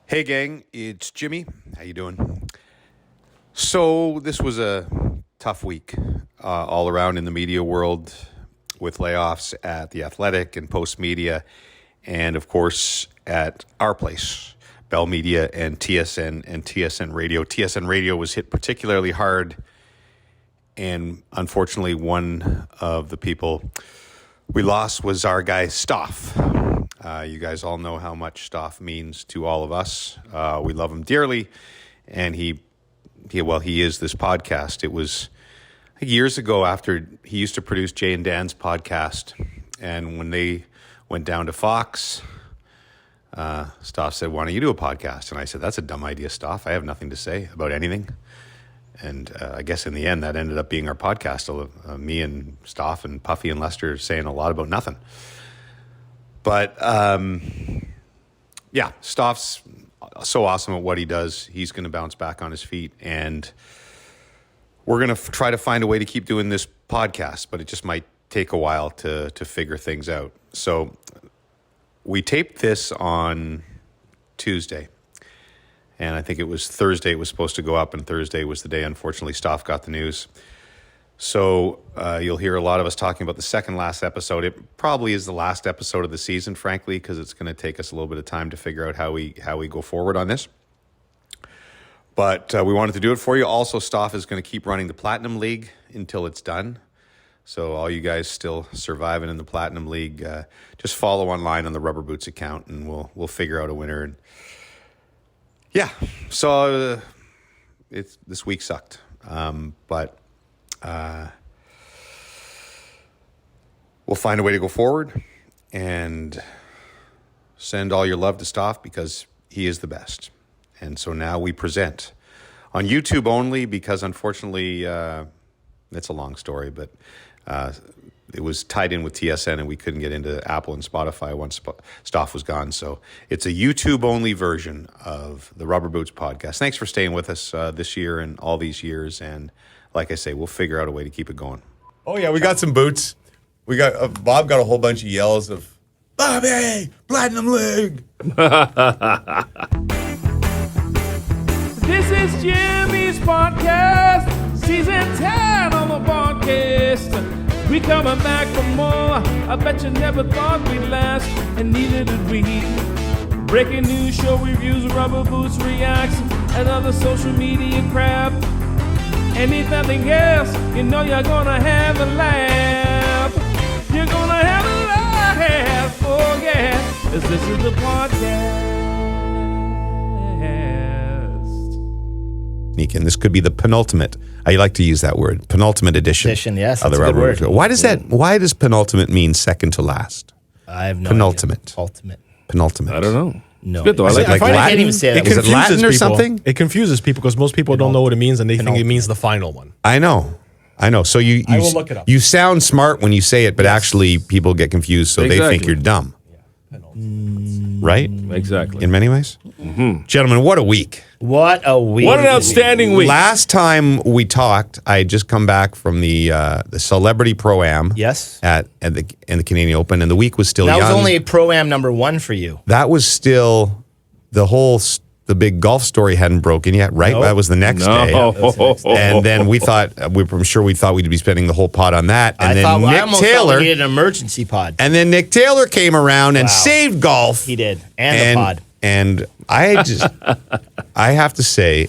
Hey gang, it's Jimmy. How you doing? So this was a tough week all around in the media world with layoffs at The Athletic and Post Media, and of course at our place, Bell Media and TSN Radio. TSN Radio was hit particularly hard, and unfortunately one of the people we lost was our guy Stoff. You guys all know how much Stoff means to all of us. We love him dearly, and he is this podcast. It was years ago after he used to produce Jay and Dan's podcast, and when they went down to Fox, Stoff said, "Why don't you do a podcast?" And I said, "That's a dumb idea, Stoff. I have nothing to say about anything." And I guess in the end, that ended up being our podcast. Me and Stoff and Puffy and Lester saying a lot about nothing. But, Stoff's so awesome at what he does. He's going to bounce back on his feet. And we're going to try to find a way to keep doing this podcast, but it just might take a while to figure things out. So we taped this on Tuesday. And I think it was Thursday it was supposed to go up, and Thursday was the day, unfortunately, Stoff got the news. So you'll hear a lot of us talking about the second last episode. It probably is the last episode of the season, frankly, because it's going to take us a little bit of time to figure out how we go forward on this. But we wanted to do it for you. Also, Stoff is going to keep running the Platinum League until it's done. So all you guys still surviving in the Platinum League, just follow online on the Rubber Boots account, and we'll figure out a winner. And yeah, so this week sucked, but. We'll find a way to go forward and send all your love to Stoff because he is the best. And so now we present on YouTube only because unfortunately it's a long story, but it was tied in with TSN and we couldn't get into Apple and Spotify once Stoff was gone. So it's a YouTube only version of the Rubber Boots podcast. Thanks for staying with us this year and all these years. And like I say, we'll figure out a way to keep it going. Oh, yeah, we got some boots. We got Bob got a whole bunch of yells of, "Bobby, Platinum League." This is Jimmy's podcast, season 10 on the podcast. We coming back for more. I bet you never thought we'd last, and neither did we. Breaking news, show reviews, Rubber Boots reacts, and other social media crap. And if nothing else, you know you're gonna have a laugh. You're gonna have a laugh, oh yeah, 'cause this is the podcast. Nick, and this could be the penultimate. I like to use that word, penultimate edition. Yes, of the that's a good Rubber Boots. word. Why does penultimate mean second to last? I have no Penultimate. idea. Penultimate. I don't know. No. Good though. I like find I Latin? can't even say that. Is it Latin or something? It confuses people because most people don't know what it means and they think it means the final one. I know. So you I will look it up. You sound smart when you say it, but actually people get confused, so they think Exactly. you're dumb. Right? Exactly. In many ways? Mm-hmm. Gentlemen, what a week. What a week. What an outstanding week. Last time we talked, I had just come back from the Celebrity Pro-Am. Yes. At the Canadian Open, and the week was still That young. was only Pro-Am number 1 for you. That was still the big golf story hadn't broken yet, right? Nope. That was the next day. And then I'm sure we thought we'd be spending the whole pod on that. And I then thought I Nick almost thought Taylor we needed an emergency pod. And then Nick Taylor came around and Wow. saved golf. He did. And the pod. And I have to say,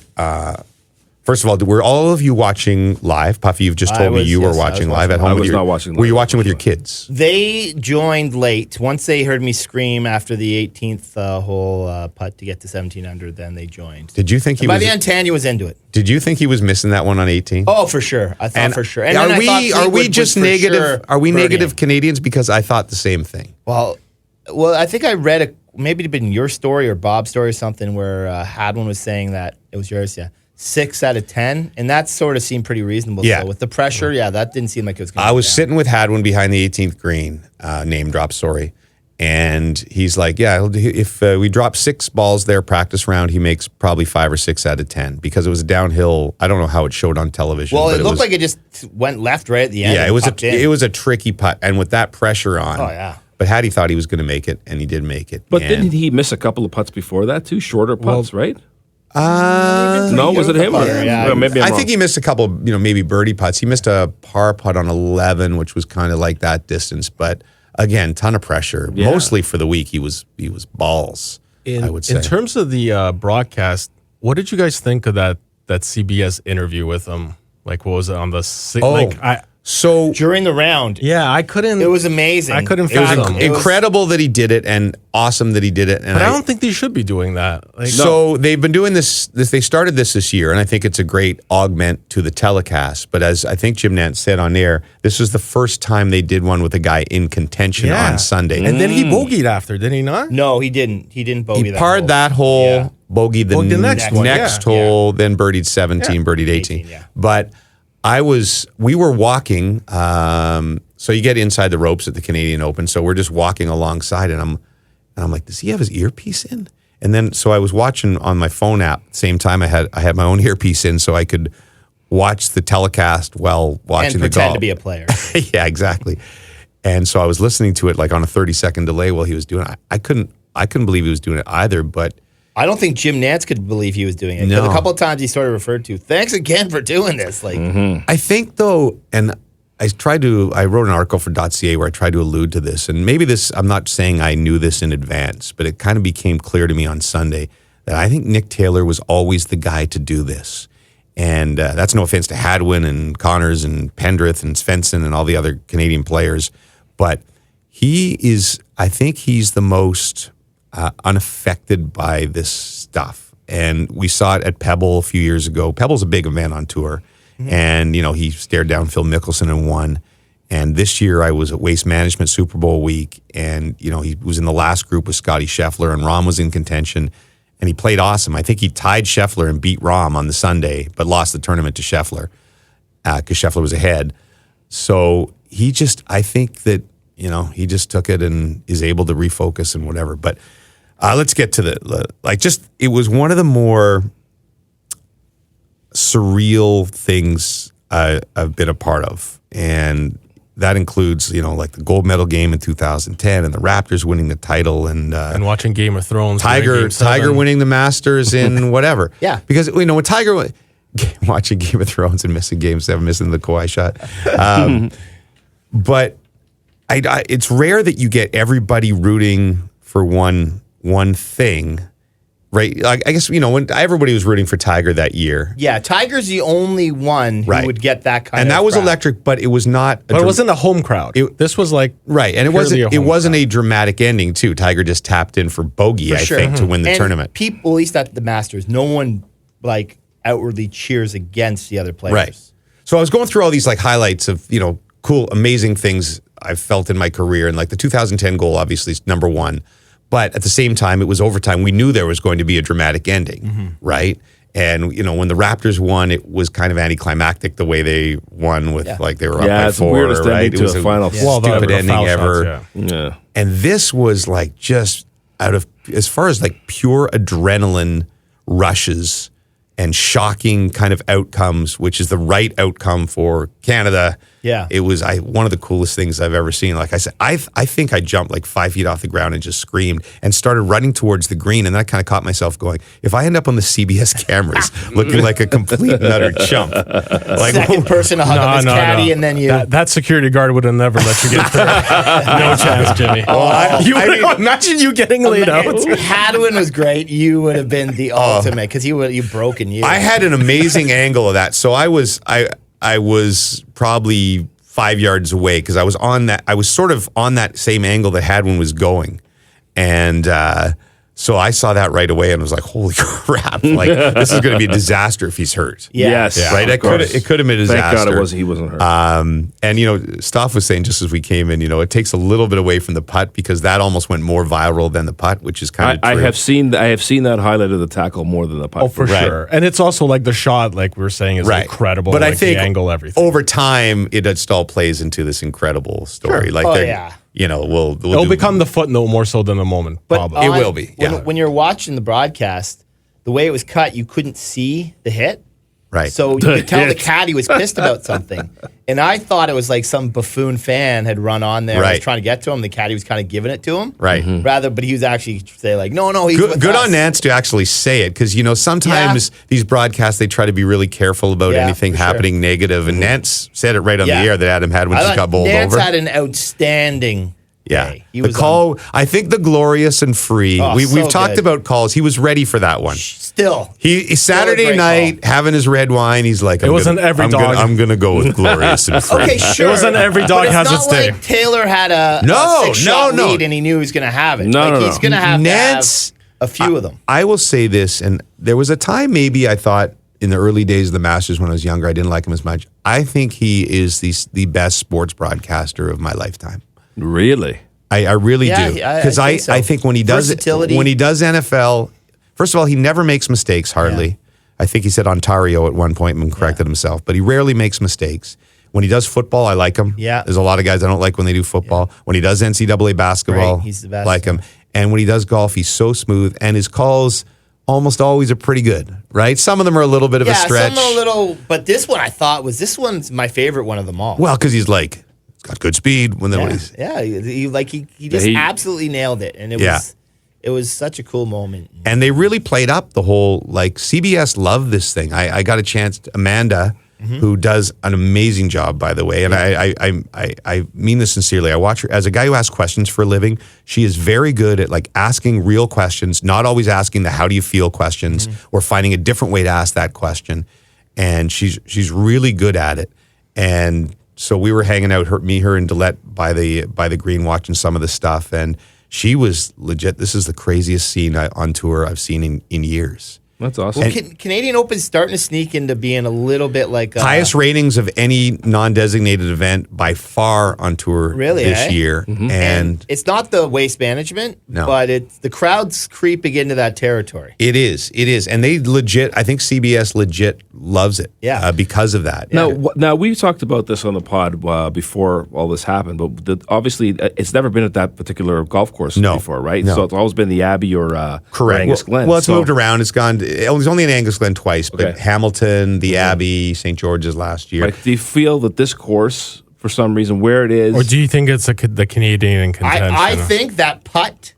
first of all, were all of you watching live? Puffy, you've just told me you were watching live at home. I was not watching live. Were you watching with your kids? They joined late. Once they heard me scream after the 18th hole putt to get to 17 under, then they joined. Did you think By the end, Tanya was into it. Did you think he was missing that one on 18? Oh, for sure. I thought for sure. And are then I thought we Fleetwood just was for negative? sure Are we birdieing. negative Canadians? Because I thought the same thing. Well, I think I read maybe it'd been your story or Bob's story or something where Hadwin was saying that it was yours, yeah. 6 out of 10, and that sort of seemed pretty reasonable. Yeah. So with the pressure, that didn't seem like it was going to I was sitting with Hadwin behind the 18th green, name drop, sorry. And he's like, yeah, if we drop 6 balls there, practice round, he makes probably 5 or 6 out of 10 because it was a downhill. I don't know how it showed on television. Well, but it looked like it just went left right at the end. Yeah, and it was popped in. it was a tricky putt. And with that pressure on, Oh, yeah. But Hattie thought he was going to make it, and he did make it. But and, didn't he miss a couple of putts before that too? Shorter putts, right? Uh, No, was it him? Yeah. Or maybe I I'm think he missed a couple, maybe birdie putts. He missed a par putt on 11, which was kind of like that distance. But again, ton of pressure. Yeah. Mostly for the week, he was balls. I would say. In terms of the broadcast, what did you guys think of that CBS interview with him? Like, what was it on the? So During the round, I couldn't. it was amazing. I couldn't it was fathom. incredible that he did it, and awesome that he did it. And But I don't think they should be doing that. Like, So they've been doing this. They started this year, and I think it's a great augment to the telecast. But as I think Jim Nantz said on air, this was the first time they did one with a guy in contention on Sunday. And then he bogeyed after, did he not? No, he didn't. He didn't bogey He that parred hole. that hole, Yeah. bogeyed the Bogeyed the next one, next yeah. hole, then birdied 17, birdied 18. 18, yeah. But we were walking. So you get inside the ropes at the Canadian Open. So we're just walking alongside, and I'm like, does he have his earpiece in? And then so I was watching on my phone app. Same time I had my own earpiece in, so I could watch the telecast while watching And the pretend golf. to be a player. Yeah, exactly. And so I was listening to it like on a 30-second delay while he was doing it. I couldn't believe he was doing it either, but I don't think Jim Nantz could believe he was doing it. 'Cause No. a couple of times he sort of referred to, thanks again for doing this. Like, I think though, and I wrote an article for .ca where I tried to allude to this, and maybe this, I'm not saying I knew this in advance, but it kind of became clear to me on Sunday that I think Nick Taylor was always the guy to do this. And that's no offense to Hadwin and Connors and Pendrith and Svensson and all the other Canadian players, but I think he's the most unaffected by this stuff. And we saw it at Pebble a few years ago. Pebble's a big event on tour. And, he stared down Phil Mickelson and won. And this year I was at Waste Management Super Bowl week. And, he was in the last group with Scotty Scheffler, and Rahm was in contention. And he played awesome. I think he tied Scheffler and beat Rahm on the Sunday, but lost the tournament to Scheffler because Scheffler was ahead. So I think that, he just took it and is able to refocus and whatever. But let's get to it was one of the more surreal things I've been a part of. And that includes, like the gold medal game in 2010 and the Raptors winning the title and watching Game of Thrones. Tiger winning the Masters in whatever. Yeah. Because, when Tiger watching Game of Thrones and missing Game 7, missing the Kawhi shot. But it's rare that you get everybody rooting for one thing, right? I guess, when everybody was rooting for Tiger that year. yeah, Tiger's the only one who Right. would get that kind And of that was crowd. electric, but it was not. But it wasn't a home crowd. This was like Right, and purely it home wasn't crowd. a dramatic ending too. Tiger just tapped in for bogey, For I sure. think, to win the And tournament. People, at least at the Masters, no one outwardly cheers against the other players. Right. So I was going through all these highlights of cool, amazing things I've felt in my career, and the 2010 goal obviously is number one, but at the same time it was overtime. We knew there was going to be a dramatic ending, right? And when the Raptors won, it was kind of anticlimactic the way they won with they were up by it's the 4, weirdest right? ending It to was a final. the stupid ending foul ever. shots, Yeah. And this was just out of, as far as pure adrenaline rushes and shocking kind of outcomes, which is the right outcome for Canada. Yeah. It was one of the coolest things I've ever seen. Like I said, I think I jumped 5 feet off the ground and just screamed and started running towards the green. And then I kind of caught myself going, if I end up on the CBS cameras looking like a complete and utter chump. Second person to hug up his caddy, and then you. That security guard would have never let you get through. No chance, Jimmy. Imagine you getting laid out. Hadwin was great. You would have been the ultimate because you broken you. I had an amazing angle of that. So I was probably 5 yards away because I was sort of on that same angle that Hadwin was going. And so I saw that right away and was like, holy crap, this is going to be a disaster if he's hurt. Yeah. Yes. Yeah. Right? It could have been a disaster. Thank God he wasn't hurt. And, Stoff was saying just as we came in, it takes a little bit away from the putt because that almost went more viral than the putt, which is kind of I true. have seen that highlight of the tackle more than the putt. Oh, for sure. And it's also the shot, we were saying, is incredible. But I think the angle, everything. over time, it all plays into this incredible story. Sure. It'll become the footnote more so than the moment, probably. It will be, yeah. When you're watching the broadcast, the way it was cut, you couldn't see the hit. Right. So you could tell the caddy was pissed about something. And I thought it was like some buffoon fan had run on there and was Right. trying to get to him. The caddy was kind of giving it to him. Right. But he was actually saying like, no, he's with Good us. on Nance to actually say it, because sometimes these broadcasts, they try to be really careful about Yeah, anything for sure. happening negative, and Nance said it right on Yeah. the air that Adam had when I she thought got bowled Nance over. had an outstanding Yeah, day. He the was call. I think the glorious and free. Oh, We've so talked good. about calls. He was ready for that one. still. He Saturday great night having his red wine. He's like, It wasn't every dog. I'm gonna go with glorious and free. Okay, sure. It wasn't every dog but it's has not its day. like Taylor had a No, 6-shot no. lead and he knew he was going to have it. No, no, He's no. going to have Nance- a few of them. I will say this, and there was a time maybe I thought in the early days of the Masters when I was younger, I didn't like him as much. I think he is the best sports broadcaster of my lifetime. Really? I really Yeah, do, I because think so. I think when he does Versatility. NFL, first of all, he never makes mistakes hardly. Yeah. I think he said Ontario at one point and corrected himself, but he rarely makes mistakes. When he does football, I like him. Yeah. There's a lot of guys I don't like when they do football. When he does NCAA basketball, Right, he's the best. like him. And when he does golf, he's so smooth, and his calls almost always are pretty good, right? Some of them are a little bit of a stretch. some a little, but this one I thought this one's my favorite one of them all. Well, because he's got good speed. When he's, he just He- absolutely nailed it, and it was such a cool moment. and they really played up the whole, CBS loved this thing. I got a chance, Amanda, who does an amazing job, by the way, and I mean this sincerely. I watch her as a guy who asks questions for a living. She is very good at asking real questions, not always asking the how do you feel questions or finding a different way to ask that question. And she's really good at it. And so we were hanging out, her and Dillette by the green watching some of the stuff, and she was legit. This is the craziest scene on tour I've seen in years. That's awesome. Well, Canadian Open's starting to sneak into being a little bit like Highest ratings of any non-designated event by far on tour Really, this eh? year. And it's not the waste management, No. but it's the crowd's creeping into that territory. it is. And they legit, I think CBS legit loves it because of that. Now we've talked about this on the pod before all this happened, but obviously it's never been at that particular golf course before, right? No. So it's always been the Abbey or Correct. Angus Glen. Well, it's So- moved around. It's gone. It was only in Angus Glen twice, but Okay. Hamilton, the Abbey, St. George's last year. Like, do you feel that this course, for some reason, where it is, Or do you think it's the Canadian in contention? I think that putt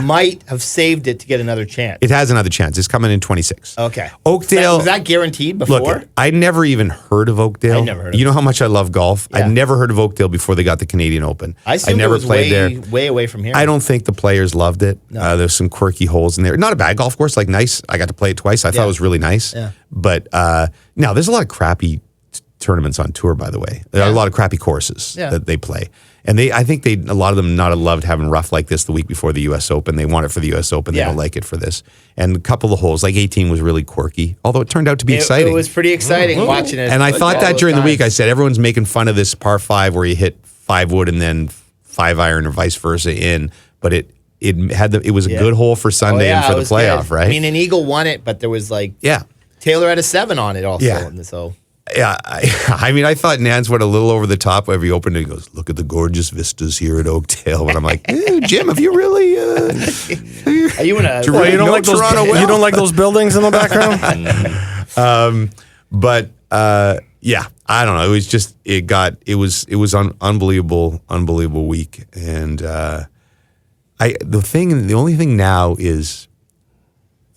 might have saved it to get another chance. It has another chance. It's coming in 26. Okay. Oakdale. Was that guaranteed before? Look, I never even heard of Oakdale. I never heard of You know how much I love golf? I Yeah. never heard of Oakdale before they got the Canadian Open. I assumed never it was played way away from here. I don't think the players loved it. There's some quirky holes in there. Not a bad golf course, nice. I got to play it twice. I thought it was really nice. Yeah. But now there's a lot of crappy tournaments on tour, by the way. There are a lot of crappy courses that they play. And I think a lot of them not have loved having rough like this the week before the U.S. Open. They want it for the U.S. Open. They don't like it for this. And a couple of holes, 18 was really quirky, although it turned out to be exciting. It was pretty exciting watching it. And I thought all that the during the time. week. I said, everyone's making fun of this par 5 where you hit 5 wood and then 5 iron or vice versa in. But it was a good hole for Sunday and for it the was playoff, good. right? I mean, an Eagle won it, but there was Taylor had a 7 on it also. Yeah. And so Yeah, I thought Nance went a little over the top whenever he opened it. He goes, "Look at the gorgeous vistas here at Oakdale." And I'm like, Jim, have you really? are you in a? To really you don't know like those? Toronto well? You don't like those buildings in the background? But I don't know. It was just it was an unbelievable week, and the only thing now is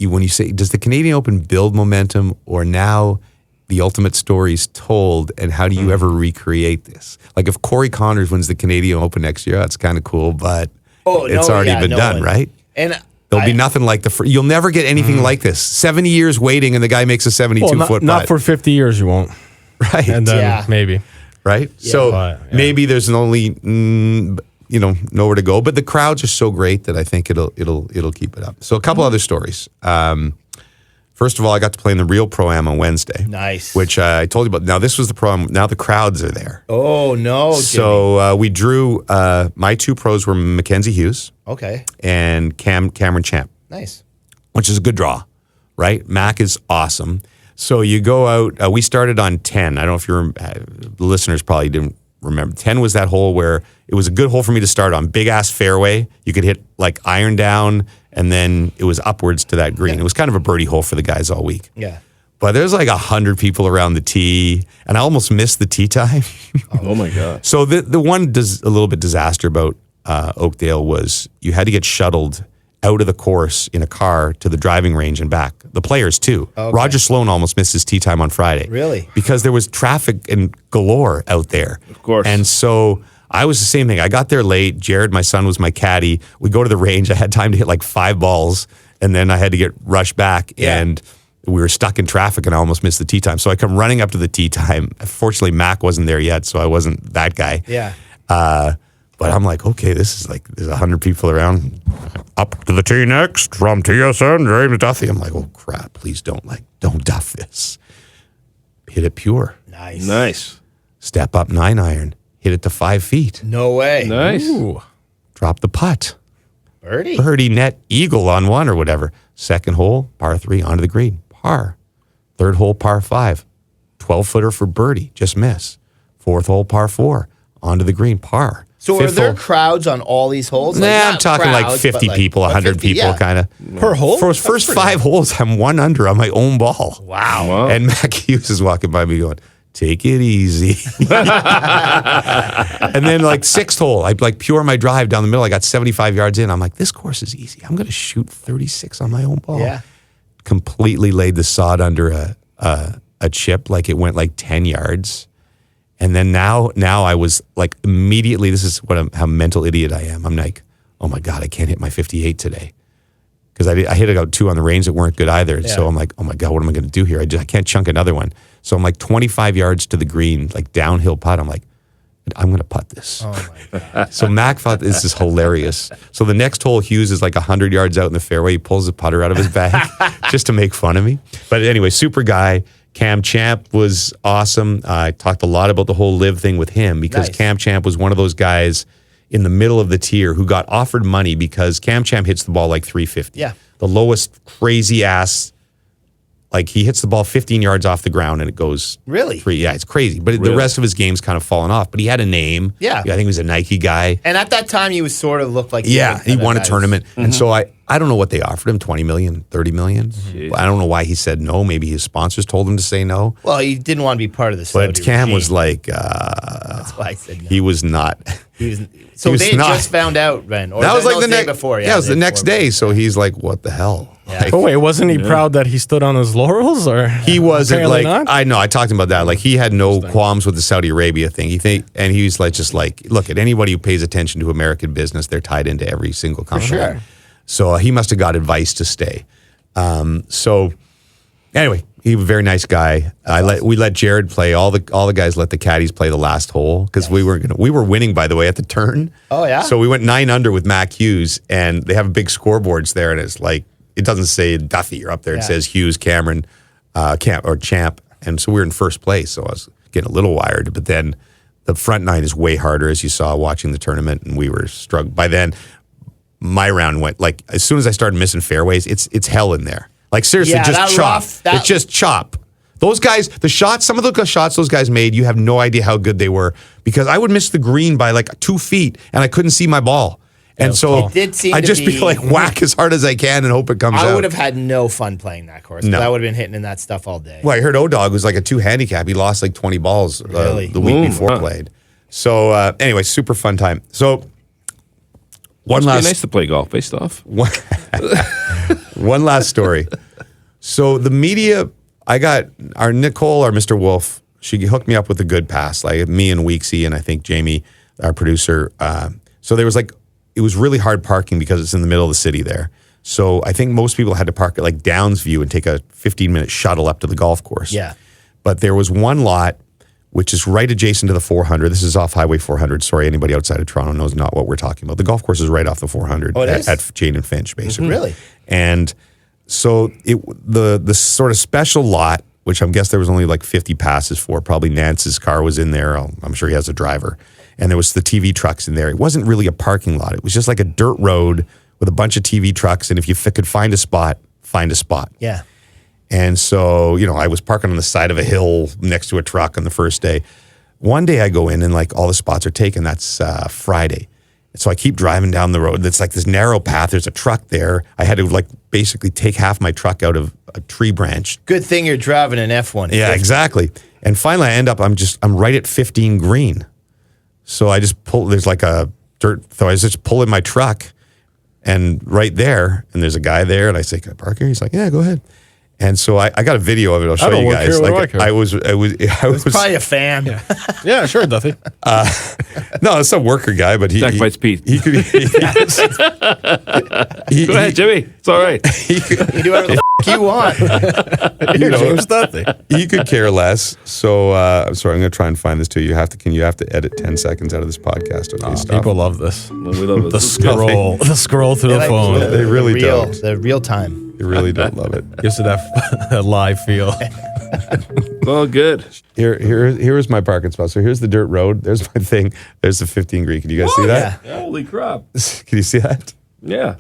when you say, does the Canadian Open build momentum, or now the ultimate story is told, and how do you ever recreate this? Like if Corey Connors wins the Canadian Open next year, that's kind of cool, but it's already been done, right? And there'll be nothing like you'll never get anything like this. 70 years waiting, and the guy makes a 72-foot not putt. for 50 years, you won't. Right. And then maybe. Right? So But, maybe there's only nowhere to go, but the crowds are so great that I think it'll keep it up. So a couple other stories. First of all, I got to play in the Real Pro-Am on Wednesday. Nice. Which I told you about. Now this was the Pro-Am. Now the crowds are there. Oh no! So we drew. My 2 pros were Mackenzie Hughes Okay. and Cameron Champ, Nice. which is a good draw, right? Mac is awesome. So you go out. We started on 10. I don't know if the listeners probably didn't remember. 10 was that hole where it was a good hole for me to start on. Big ass fairway. You could hit iron down, and then it was upwards to that green. It was kind of a birdie hole for the guys all week. Yeah. But there's like 100 people around the tee, and I almost missed the tee time. Oh my God. So the one a little bit disaster about Oakdale was you had to get shuttled out of the course in a car to the driving range and back. The players too. Okay. Roger Sloan almost missed his tee time on Friday. Really? Because there was traffic and galore out there. Of course. And so I was the same thing. I got there late. Jared, my son, was my caddy. We go to the range. I had time to hit like 5 balls, and then I had to get rushed back. Yeah. And we were stuck in traffic, and I almost missed the tee time. So I come running up to the tee time. Fortunately, Mac wasn't there yet, so I wasn't that guy. Yeah. But I'm like, okay, this is like, there's 100 people around. Up to the tee next from TSN, James Duffy. I'm like, oh crap, please don't duff this. Hit it pure. Nice. Nice. Step up 9-iron. Hit it to 5 feet. No way. Nice. Drop the putt. Birdie. Birdie net eagle on one or whatever. Second hole, par 3 onto the green. Par. Third hole, par 5. 12-footer for birdie. Just miss. Fourth hole, par 4. Onto the green. Par. So Fifth are there hole- crowds on all these holes? Nah, I'm not talking like crowds, 50 but people, 100 50, people, yeah. kind of. Per hole? For his first 5 holes, I'm 1 under on my own ball. Wow. And Mac Hughes is walking by me going, take it easy. And then like 6th hole, I like pure my drive down the middle. I got 75 yards in. I'm like, this course is easy. I'm going to shoot 36 on my own ball. Yeah. Completely laid the sod under a chip. Like it went like 10 yards. And then now I was like immediately, this is how mental idiot I am. I'm like, oh my God, I can't hit my 58 today. Because I hit it out 2 on the range that weren't good either. Yeah. So I'm like, oh my God, what am I going to do here? I can't chunk another one. So I'm like 25 yards to the green, like downhill putt. I'm like, I'm going to putt this. Oh my God. So Mac thought this is hilarious. So the next hole, Hughes is like 100 yards out in the fairway. He pulls the putter out of his bag just to make fun of me. But anyway, super guy. Cam Champ was awesome. I talked a lot about the whole LIV thing with him because Nice. Cam Champ was one of those guys in the middle of the tier who got offered money because Cam Champ hits the ball like 350. Yeah. The lowest crazy ass, like he hits the ball 15 yards off the ground and it goes Really? 3. Yeah, it's crazy. But the Really? rest of his game's kind of fallen off. But he had a name. Yeah. I think he was a Nike guy. And at that time, you sort of looked like Yeah, he won a tournament. Mm-hmm. And so I don't know what they offered him, 20 million, 30 million. Jeez. I don't know why he said no. Maybe his sponsors told him to say no. Well, he didn't want to be part of the Saudi But Cam was regime. like, That's why I said no. he was not. He was, so was they had not. just found out, Ben. Or That was like the day next before. Yeah, it was the day next before. day. So he's like, what the hell? Yeah. Like, But wait, wasn't he proud that he stood on his laurels, or he wasn't Apparently like, not? I know, I talked to him about that. Like he had no qualms with the Saudi Arabia thing. And he was like, just like, look, at anybody who pays attention to American business, they're tied into every single company. sure. So he must have got advice to stay. So anyway, he was a very nice guy. We let Jared play. All the guys let the caddies play the last hole because we were winning, by the way, at the turn. Oh, yeah? So we went 9 under with Mac Hughes, and they have big scoreboards there, and it's like it doesn't say Duffy or up there. It Yeah. says Hughes, Cameron, Champ, and so we were in first place. So I was getting a little wired, but then the front 9 is way harder, as you saw watching the tournament, and we were struggling. By then, my round went like as soon as I started missing fairways, it's hell in there. Like seriously, Yeah, just that chop. rough- that- It's just chop. Those guys, some of the shots those guys made, you have no idea how good they were because I would miss the green by like 2 feet and I couldn't see my ball. And so It did seem I to just be be- like whack as hard as I can and hope it comes out. I would have had no fun playing that course. No. I would have been hitting in that stuff all day. Well, I heard O-Dog was like a 2 handicap. He lost like 20 balls Really? the week Boom, before huh. played. So anyway, super fun time. So one It's last nice to play golf based off. One last story. So the media, I got our Nicole, our Mr. Wolf, she hooked me up with a good pass, like me and Weeksy and I think Jamie, our producer. So there was like, it was really hard parking because it's in the middle of the city there. So I think most people had to park at like Downsview and take a 15-minute shuttle up to the golf course. Yeah. But there was one lot, which is right adjacent to the 400. This is off Highway 400. Sorry, anybody outside of Toronto knows not what we're talking about. The golf course is right off the 400 Oh, it is? at Jane and Finch, basically. Really? And so the sort of special lot, which I guess there was only like 50 passes for, probably Nance's car was in there. I'm sure he has a driver. And there was the TV trucks in there. It wasn't really a parking lot. It was just like a dirt road with a bunch of TV trucks. And if you could find a spot, find a spot. Yeah. And so, I was parking on the side of a hill next to a truck on the first day. One day I go in and like all the spots are taken. That's Friday. So I keep driving down the road. It's like this narrow path. There's a truck there. I had to like basically take half my truck out of a tree branch. Good thing you're driving an F-150. Yeah, exactly. And finally I end up, I'm right at 15 green. So I just pull, there's like a dirt, so I just pull in my truck and right there, and there's a guy there, and I say, can I park here? He's like, yeah, go ahead. And so I got a video of it. I'll show you guys. I was Probably a fan. Yeah, sure, Duffy. No, it's some worker guy, but Zach Bites Pete. he could. Go ahead, Jimmy. It's all right. You do whatever the you want. James Duffy. He could care less. So I'm sorry. I'm going to try and find this too. Can you have to edit 10 seconds out of this podcast? Okay, stop. People love this. We love it. The scroll through the phone. They really don't. The real time. They really don't love it. Gives it that live feel. Well, good. Here's my parking spot. So here's the dirt road. There's my thing. There's the 15 green. Can you guys see that? Holy crap. Can you see that? Yeah.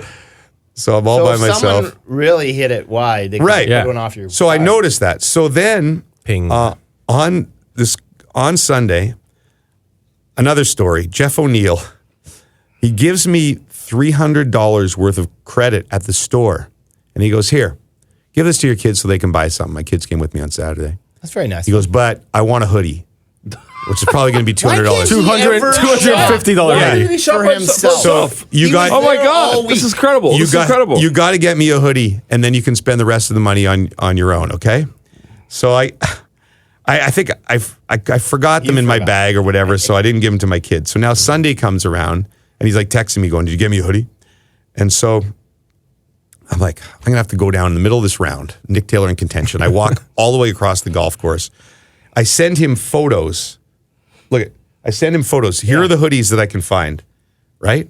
So I'm all by if myself. someone really hit it wide, they could Right. put one off your So I car. noticed that. So then Ping. on Sunday, another story. Jeff O'Neill, he gives me $300 worth of credit at the store. And he goes, here, give this to your kids so they can buy something. My kids came with me on Saturday. That's very nice. He goes, but I want a hoodie, which is probably going to be $200. $250 Why hoodie. did he for himself? So you got, Oh my God. This is incredible. This is incredible. You got to get me a hoodie, and then you can spend the rest of the money on your own. Okay. So I think I forgot them in my bag or whatever, so I didn't give them to my kids. So now Sunday comes around, and he's like texting me, going, "Did you get me a hoodie?" And so I'm like, I'm gonna have to go down in the middle of this round, Nick Taylor in contention. I walk all the way across the golf course. I send him photos. I send him photos. Here are the hoodies that I can find, right?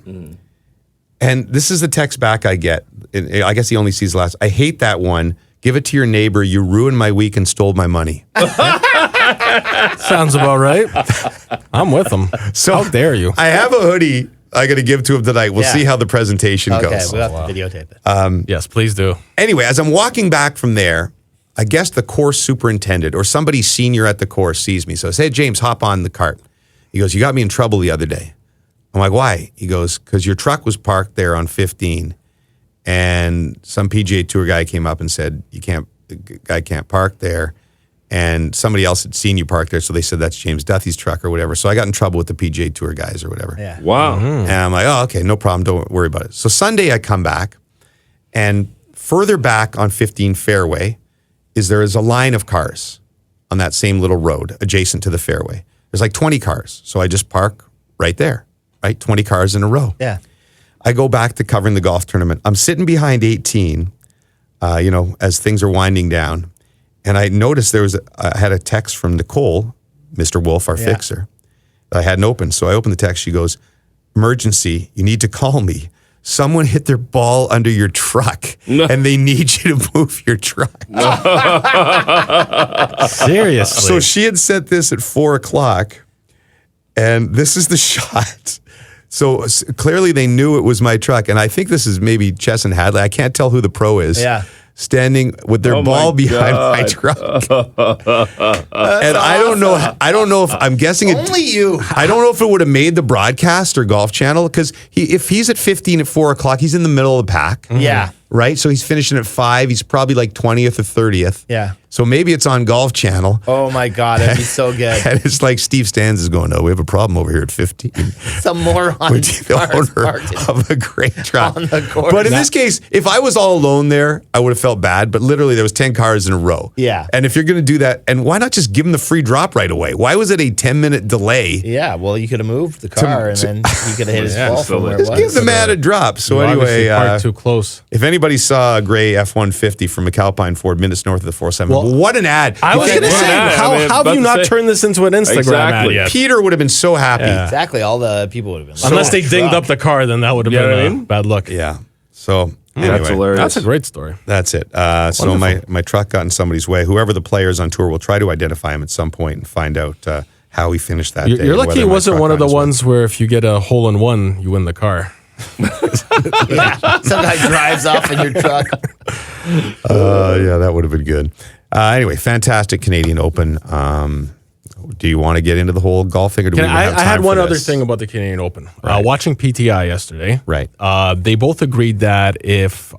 And this is the text back I get. I guess he only sees the last. I hate that one. Give it to your neighbor. You ruined my week and stole my money. Sounds about right. I'm with him. So how dare you? I have a hoodie I got to give to him tonight. We'll see how the presentation Okay, goes. we'll have to videotape it. Yes, please do. Anyway, as I'm walking back from there, I guess the course superintendent or somebody senior at the course sees me. So I say, hey, James, hop on the cart. He goes, you got me in trouble the other day. I'm like, why? He goes, because your truck was parked there on 15, and some PGA Tour guy came up and said, the guy can't park there. And somebody else had seen you park there, so they said that's James Duthie's truck or whatever. So I got in trouble with the PGA Tour guys or whatever. Yeah. Wow. And I'm like, oh, okay, no problem. Don't worry about it. So Sunday I come back, and further back on 15 fairway there is a line of cars on that same little road adjacent to the fairway. There's like 20 cars. So I just park right there, right? 20 cars in a row. Yeah. I go back to covering the golf tournament. I'm sitting behind 18, as things are winding down. And I noticed I had a text from Nicole, Mr. Wolf, our fixer, that I hadn't opened. So I opened the text. She goes, emergency, you need to call me. Someone hit their ball under your truck, and they need you to move your truck. Seriously. So she had sent this at 4:00, and this is the shot. So clearly they knew it was my truck, and I think this is maybe Chess and Hadley. I can't tell who the pro is. Yeah. Standing with their ball behind my truck. And I don't know. I don't know if I'm guessing it. Only you. I don't know if it would have made the broadcast or Golf Channel, because if he's at 15 at 4:00, he's in the middle of the pack. Yeah. Right? So he's finishing at 5. He's probably like 20th or 30th. Yeah. So maybe it's on Golf Channel. Oh my God, that'd be so good. And it's like Steve Stans is going, we have a problem over here at 15. Some moron The owner of a great truck. on the course. But in this case, if I was all alone there, I would have felt bad. But literally, there was 10 cars in a row. Yeah. And if you're going to do that, and why not just give him the free drop right away? Why was it a 10-minute delay? Yeah, well, you could have moved the car and then he could have hit his ball from where it Just was. give the man a drop. So Obviously anyway, parked too close. if anybody saw a gray F-150 from McAlpine Ford minutes north of the 407, Well, what an ad. I was going to say, how have you not turned this into an Instagram ad Exactly. yet? Peter would have been so happy. Yeah. Exactly, all the people would have been. like, Unless they "Oh, dinged truck." up the car, then that would have You know been what I a mean? bad look. Yeah. So anyway, That's hilarious. That's a great story. that's it. So my truck got in somebody's way. Whoever the players on tour will try to identify him at some point and find out how he finished that day. You're or lucky whether it my wasn't truck one of got the in his way. ones where if you get a hole-in-one, you win the car. Yeah. Some guy drives off in your truck. Yeah, that would have been good. Anyway, fantastic Canadian Open. do you want to get into the whole golf thing, or do we even have I time had for one other this? thing about the Canadian Open. Right. Watching PTI yesterday, Right. They both agreed that if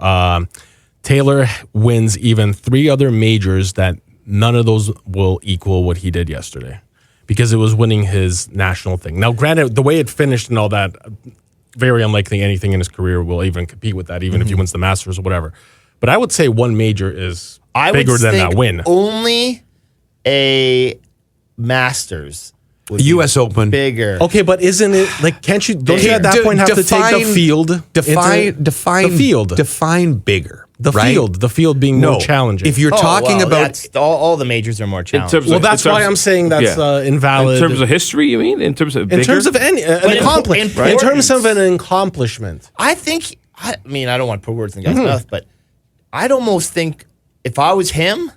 Taylor wins even 3 other majors, that none of those will equal what he did yesterday, because it was winning his national thing. Now, granted, the way it finished and all that, very unlikely anything in his career will even compete with that, even if he wins the Masters or whatever. But I would say one major is bigger than that win. Only a Masters. would be U.S. Open. Bigger. Okay, but isn't it like? Can't you? Don't you at that point have to take the field? Define the field. Define bigger. The right? field. The field being more challenging. If you're talking about that's, all the majors are more challenging. well, that's why I'm saying that's invalid. In terms of history, you mean? In terms of in terms of any an accomplishment. In terms of an accomplishment. I think. I mean, I don't want to put words in the guy's mouth, but I'd almost think if I was him,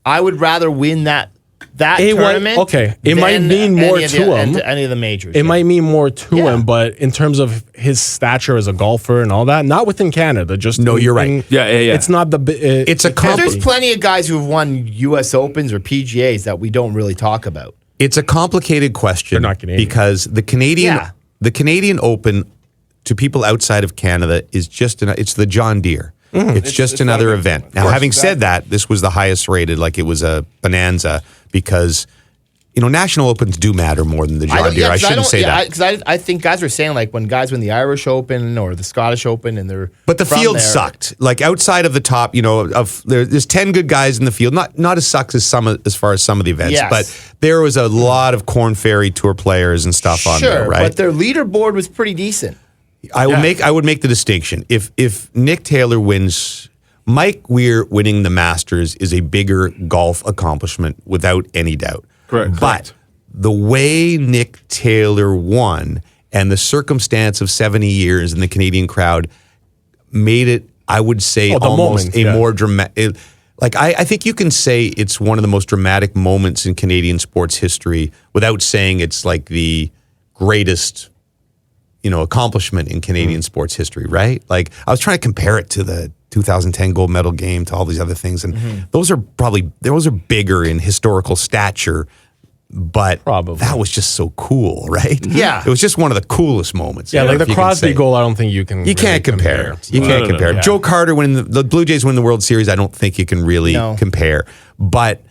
I would rather win that tournament. Okay, it might mean more to him. Any of the majors. It might mean more to him, but in terms of his stature as a golfer and all that, not within Canada. Just you're right. Yeah. It's not the. It's a There's plenty of guys who've won U.S. Opens or PGAs that we don't really talk about. It's a complicated question. They're not Canadian. Because the Canadian Open to people outside of Canada is just it's the John Deere. It's just another event. Now, having said that, this was the highest rated, like it was a bonanza, because National Opens do matter more than the John Deere. I shouldn't say that. Because I think guys were saying, like, when guys win the Irish Open or the Scottish Open and they're But the field sucked. Like, outside of the top, there's 10 good guys in the field. Not as sucks as as far as some of the events, Yes. but there was a lot of Korn Ferry Tour players and stuff on there, right? But their leaderboard was pretty decent. I would make the distinction. If Nick Taylor wins, Mike Weir winning the Masters is a bigger golf accomplishment without any doubt. Correct. But the way Nick Taylor won and the circumstance of 70 years in the Canadian crowd made it, I would say, almost more dramatic. Like, I think you can say it's one of the most dramatic moments in Canadian sports history without saying it's like the greatest accomplishment in Canadian sports history, right? Like, I was trying to compare it to the 2010 gold medal game, to all these other things, and those are bigger in historical stature, but that was just so cool, right? Yeah. It was just one of the coolest moments. Yeah, like the if you can Crosby say. goal, I don't think you can. You can't compare. You can't compare. Yeah. Joe Carter winning the Blue Jays win the World Series, I don't think you can really compare, but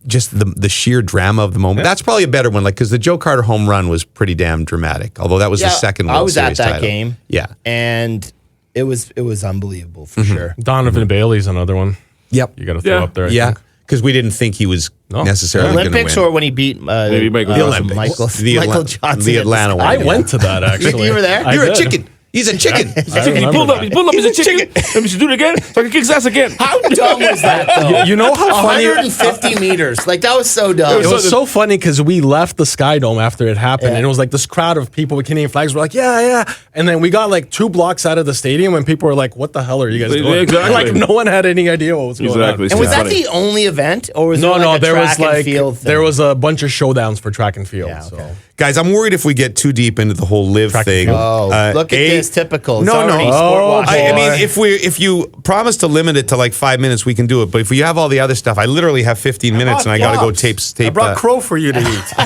just the sheer drama of the moment. That's probably a better one, because the Joe Carter home run was pretty damn dramatic. Although that was the second World Series title. I was at that game. Yeah, and it was unbelievable for sure. Donovan Bailey's another one. Yep. You got to throw up there. Yeah, because we didn't think he was necessarily going to win. Olympics, or when he beat Maybe Michael the Johnson. Olympics. Michael Johnson. The Atlanta one. I went to that actually. You were there? You're a chicken. He's a chicken. He pulled up. He's a chicken. Let me do it again so I can kick his ass again. How dumb was that, though? You know how funny 150 meters. Like, that was so dumb. It was so funny because we left the Sky Dome after it happened, and it was like this crowd of people with Canadian flags were like, yeah. And then we got like 2 blocks out of the stadium, and people were like, what the hell are you guys doing? Exactly. Like, no one had any idea what was going on. And was that the only event, or was there like a track and field thing? There was a bunch of showdowns for track and field. Yeah, okay. So. Guys, I'm worried if we get too deep into the whole live thing. Oh, look at this, typical. It's No. already sport watching. I mean, if you promise to limit it to like 5 minutes, we can do it. But if you have all the other stuff, I literally have 15 minutes, and I got to go tape. I brought crow for you to eat. All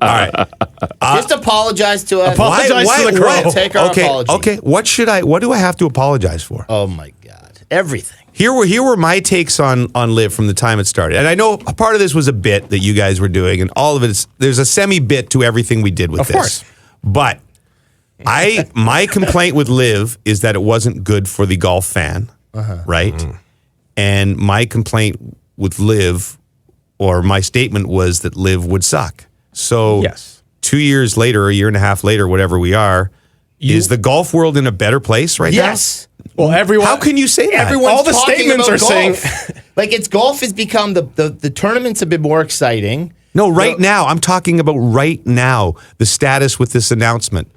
right. Just apologize to us. Apologize to the crow. Take our apology. Okay. What do I have to apologize for? Oh my God, everything. Here were my takes on LIV from the time it started. And I know a part of this was a bit that you guys were doing, and all of it there's a semi-bit to everything we did with this. Of course. But my complaint with LIV is that it wasn't good for the golf fan, right? Mm. And my complaint with LIV, or my statement, was that LIV would suck. So 2 years later, or a year and a half later, whatever we are, is the golf world in a better place right now? Yes. Well, everyone. How can you say that? Everyone's all the talking statements about are saying like golf has become the tournaments have been more exciting. No, now. I'm talking about right now, the status with this announcement.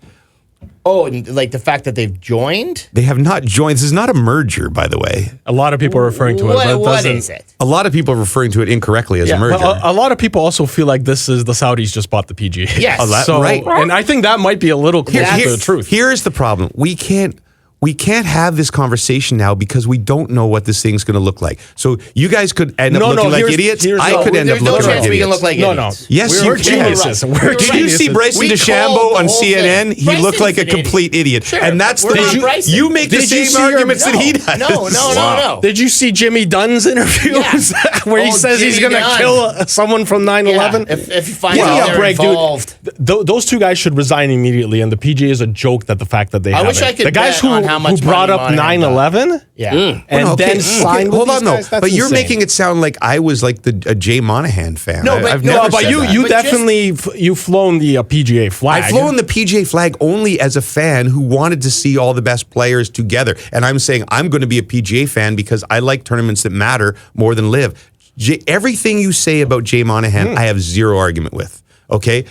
Oh, and like the fact that they've joined? They have not joined. This is not a merger, by the way. a lot of people are referring to it. But What is it? A lot of people are referring to it incorrectly as a merger. But a lot of people also feel like this is the Saudis just bought the PGA. Yes. Right. And I think that might be a little closer to the truth. Here's the problem. We can't we can't have this conversation now because we don't know what this thing's going to look like. So you guys could end up looking like idiots. I could end up looking like idiots. There's no chance we can look like idiots. Yes, we're you can. geniuses. Did you see Bryson DeChambeau on CNN? He looked like a complete idiot. Sure, and that's you make the same arguments that he does. No. Did you see Jimmy Dunn's interview where he says he's going to kill someone from 9/11? If you find out they're involved. Those two guys should resign immediately, and the PGA is a joke that the fact that they have wish I could the guys bet on how much who brought up money 9/11 and then signed with hold these on, guys, that's but you're insane. making it sound like I was like a Jay Monahan fan. I've No, never but said you that. you But definitely you've flown the PGA flag. I've flown the PGA flag only as a fan who wanted to see all the best players together. And I'm saying I'm going to be a PGA fan because I like tournaments that matter more than LIV. Everything you say about Jay Monahan, I have zero argument with. Okay?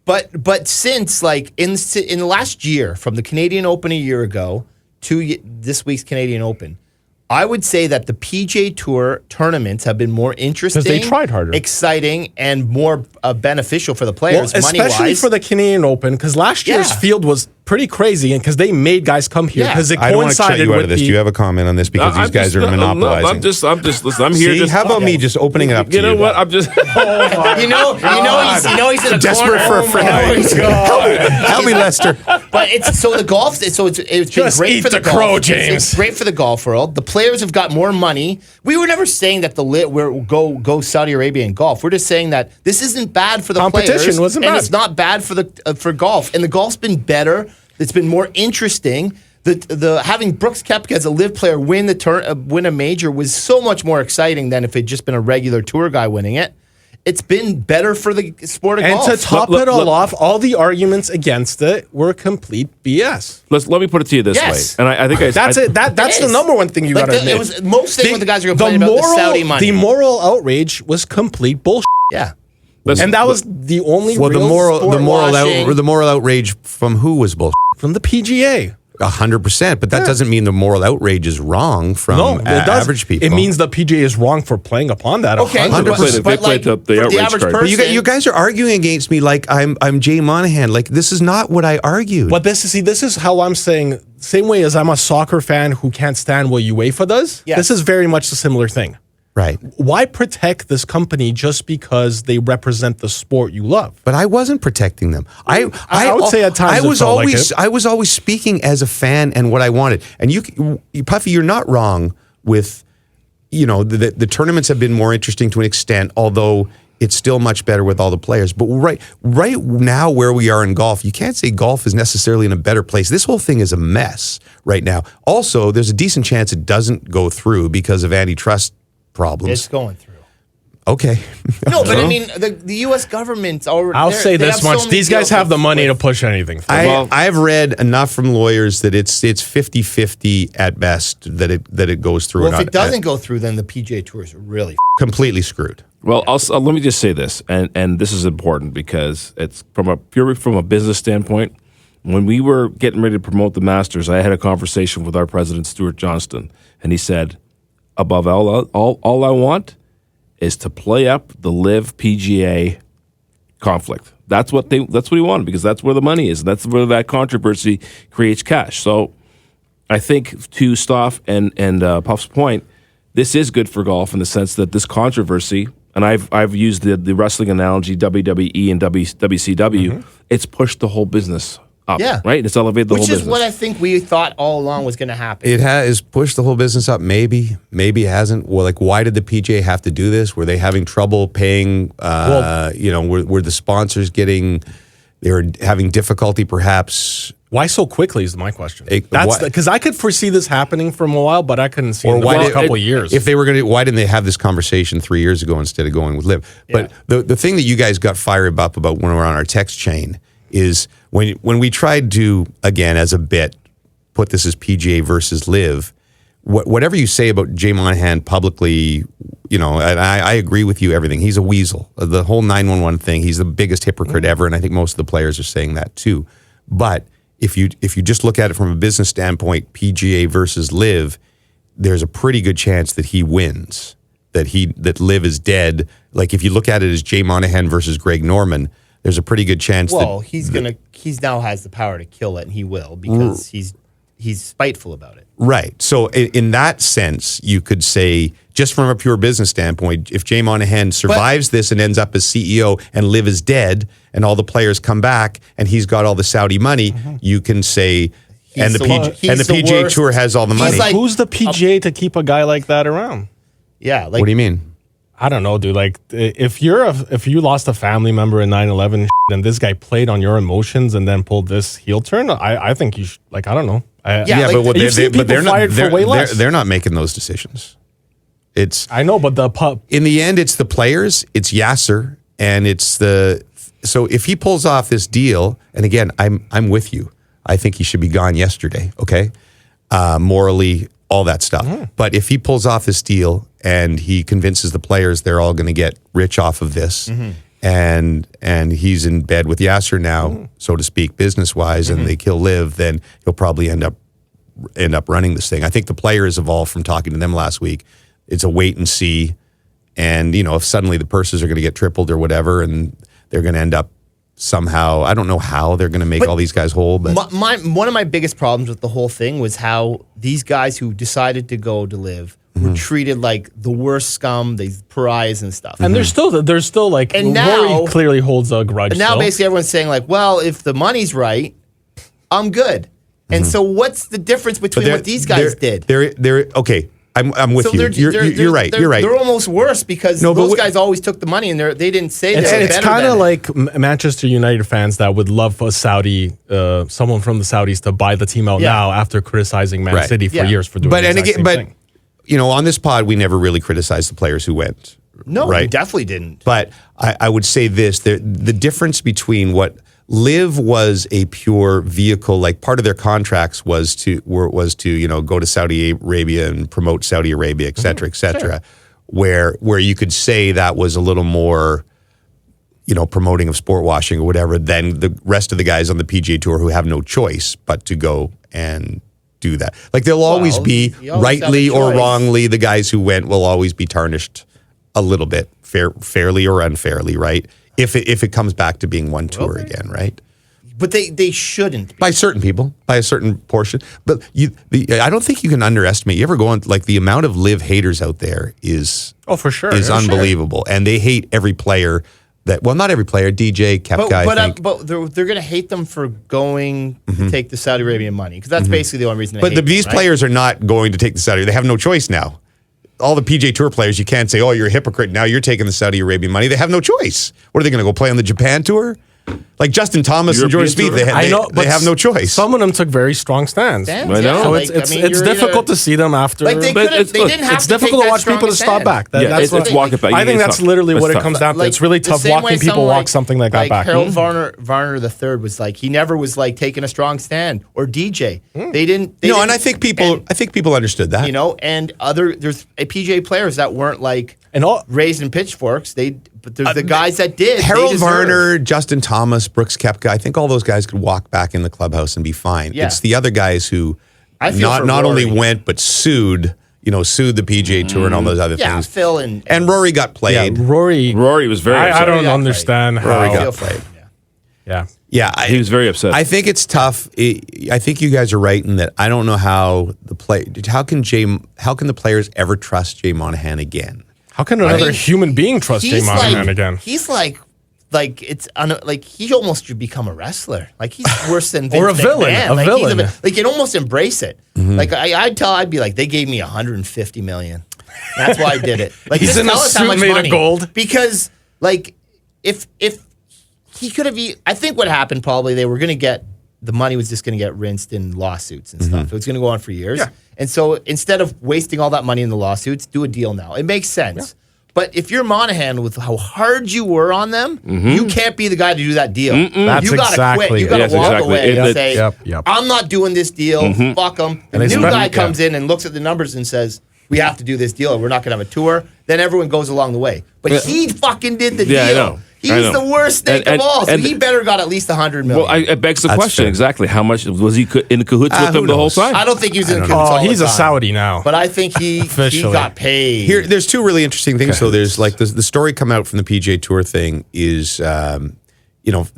But since like in the last year, from the Canadian Open a year ago to this week's Canadian Open, I would say that the PGA Tour tournaments have been more interesting, they tried harder, exciting, and more beneficial for the players, especially money-wise. for the Canadian Open, because last year's field was pretty crazy, and because they made guys come here because it I don't want to shut coincided you out with of this. Do you have a comment on this? Because these guys are monopolizing. I'm just, listen, I'm here. See, just, how about me just opening it up to you know what? I'm just. you know, he's in a desperate for a friend. Help me, Lester. But it's so the golf. It's been Just great eat for the the golf. crow, James. It's great for the golf world. The players have got more money. We were never saying that we're go Saudi Arabia in golf. We're just saying that this isn't bad for the Competition players, wasn't and bad. it's not bad for the for golf. And the golf's been better. It's been more interesting. The having Brooks Koepka as a LIV player win a major was so much more exciting than if it'd just been a regular tour guy winning it. It's been better for the sport of golf. And to top it all off, all the arguments against it were complete BS. Let me put it to you this Yes. way, and I think That's it. That's the number one thing you got to admit. It was most thing what the guys are complaining about the Saudi money. The moral outrage was complete bullshit. Yeah. And that was the only Well, real the moral outrage from who was bullshit? from the PGA. 100%. But that doesn't mean the moral outrage is wrong from average people. It means the PGA is wrong for playing upon that. Okay, 100%. They played the outrage card. But you guys are arguing against me like I'm Jay Monahan. Like, this is not what I argued. But this is how I'm saying. Same way as I'm a soccer fan who can't stand what UEFA does. Yes. This is very much a similar thing. Right. Why protect this company just because they represent the sport you love? But I wasn't protecting them. I would say at times I was always speaking as a fan and what I wanted. And you Puffy, you're not wrong with, the tournaments have been more interesting to an extent, although it's still much better with all the players. But right now where we are in golf, you can't say golf is necessarily in a better place. This whole thing is a mess right now. Also, there's a decent chance it doesn't go through because of antitrust problems. It's going through. Okay. No, but I mean, the U.S. government already. I'll say this much: these guys have the money to push anything. I've read enough from lawyers that it's 50-50 at best that it goes through. Well, if it doesn't go through, then the PGA Tour is really completely screwed. Well, let me just say this, and this is important because it's from a business standpoint. When we were getting ready to promote the Masters, I had a conversation with our president, Stuart Johnston, and he said, above all I want is to play up the LIV PGA conflict. That's what he wanted, because that's where the money is. That's where that controversy creates cash. So I think, to Stoff and Puff's point, this is good for golf in the sense that this controversy, and I've used the wrestling analogy, WWE and WCW, it's pushed the whole business up, right? It's elevated the whole business. Which is what I think we thought all along was going to happen. It has pushed the whole business up. Maybe it hasn't. Well, like, why did the PGA have to do this? Were they having trouble paying? Were the sponsors they were having difficulty perhaps? Why so quickly is my question. That's because I could foresee this happening for a while, but I couldn't see it in the last couple of years. If they were why didn't they have this conversation 3 years ago instead of going with LIV? But the thing that you guys got fired up about when we were on our text chain is when we tried to, again, as a bit, put this as PGA versus LIV, whatever you say about Jay Monahan publicly, and I agree with you, everything. He's a weasel. The whole 911 thing, he's the biggest hypocrite ever, and I think most of the players are saying that too. But if you just look at it from a business standpoint, PGA versus LIV, there's a pretty good chance that he wins, that LIV is dead. Like, if you look at it as Jay Monahan versus Greg Norman, there's a pretty good chance he now has the power to kill it, and he will, because he's he's spiteful about it. Right. So in that sense, you could say, just from a pure business standpoint, if Jay Monahan survives this and ends up as CEO and LIV is dead and all the players come back and he's got all the Saudi money, you can say, and the PGA worst. Tour has all the money. like- Who's the PGA to keep a guy like that around? Yeah. Like, What do you mean? I don't know, dude. Like, if you lost a family member in 9/11 and this guy played on your emotions and then pulled this heel turn, I think you should, like, I don't know. Yeah, like, but you've seen people fired for way less. They're not making those decisions. I know, but In the end, it's the players, it's Yasser, and it's so if he pulls off this deal, and again, I'm with you. I think he should be gone yesterday, okay? Morally, all that stuff. But if he pulls off this deal and he convinces the players they're all going to get rich off of this, and he's in bed with Yasser now, so to speak, business-wise, and they kill LIV, then he'll probably end up running this thing. I think the players evolved from talking to them last week. It's a wait and see. And, if suddenly the purses are going to get tripled or whatever, and they're going to end up somehow, I don't know how they're going to make all these guys whole. But one of my biggest problems with the whole thing was how these guys who decided to go to LIV were treated like the worst scum, these pariahs and stuff. and there's still like, And now- Rory clearly holds a grudge. And now still. basically everyone's saying like, well, if the money's right, I'm good. And so what's the difference between what these guys did? They're okay. I'm with So you. You're right. You're right. They're almost worse because those guys always took the money and they didn't say It's kind of like Manchester United fans that would love a Saudi, someone from the Saudis to buy the team out now after criticizing Man City for years for doing the exact same thing. On this pod, we never really criticized the players who went. No, right? we definitely didn't. But I would say this: the difference between what LIV was a pure vehicle, like part of their contracts was to go to Saudi Arabia and promote Saudi Arabia, et cetera, where you could say that was a little more, promoting of sport washing or whatever than the rest of the guys on the PGA Tour who have no choice but to go and do that. Like there'll always be, you always rightly have a or choice. wrongly, the guys who went will always be tarnished a little bit, fairly or unfairly, right? If it comes back to being one tour again, right? But they shouldn't be. By certain people, by a certain portion. But I don't think you can underestimate. You ever go on, like the amount of LIV haters out there is for sure is unbelievable, and they hate every player. Not every player. DJ Koepka, But they're going to hate them for going to take the Saudi Arabian money because that's basically the only reason. They hate these them, right? players are not going to take the Saudi. They have no choice now. All the PGA Tour players, you can't say, "Oh, you're a hypocrite." Now you're taking the Saudi Arabian money. They have no choice. What are they going to go play on the Japan Tour? Like Justin Thomas and Jordan Spieth, they have no choice. Some of them took very strong stands. I know. So it's difficult to see them after. Like they didn't have it's to difficult take to watch that people to strong stop back. stand. It's walk it back. I think that's literally what it comes down to. It's really the tough same way watching people someone walk something like that back. Harold Varner III was like, he never was like taking a strong stand, or DJ. They didn't. And I think people understood that. And there's PGA players that weren't like raised in pitchforks. But there's the guys that did. Harold Varner, Justin Thomas, Brooks Koepka. I think all those guys could walk back in the clubhouse and be fine. Yeah. It's the other guys who not only went but sued the PGA Tour and all those other things. Phil and Rory got played. Yeah, Rory was very I upset. don't understand how. Rory got played. Yeah, he was very upset. I think it's tough. I think you guys are right in that. I don't know how how can the players ever trust Jay Monahan again? How can another human being trust Jay Monahan again? He's like he almost should become a wrestler. Like he's worse than Vince Or a villain, McMahon. a Like, villain. Like you'd almost embrace it. Like I'd be like, they gave me $150 million. That's why I did it. Like He's just in a tell us how suit much made of money. gold. Because like if he could have, I think what happened probably they were going to get the money was just going to get rinsed in lawsuits and stuff. It was going to go on for years. Yeah. And so instead of wasting all that money in the lawsuits, do a deal now. It makes sense. Yeah. But if you're Monahan with how hard you were on them, you can't be the guy to do that deal. That's you got to quit. You got to walk away and say, I'm not doing this deal. Fuck them. And the new guy comes in and looks at the numbers and says, we have to do this deal. We're not going to have a tour. Then everyone goes along the way. But he fucking did the deal. I know. He's the worst snake of all. So he better got at least $100 million. Well, it begs the question exactly. How much was he in cahoots with them the whole time? I don't think he was in cahoots all the time. He's a Saudi now. But I think he got paid. There's two really interesting things. So there's like the story come out from the PGA Tour thing is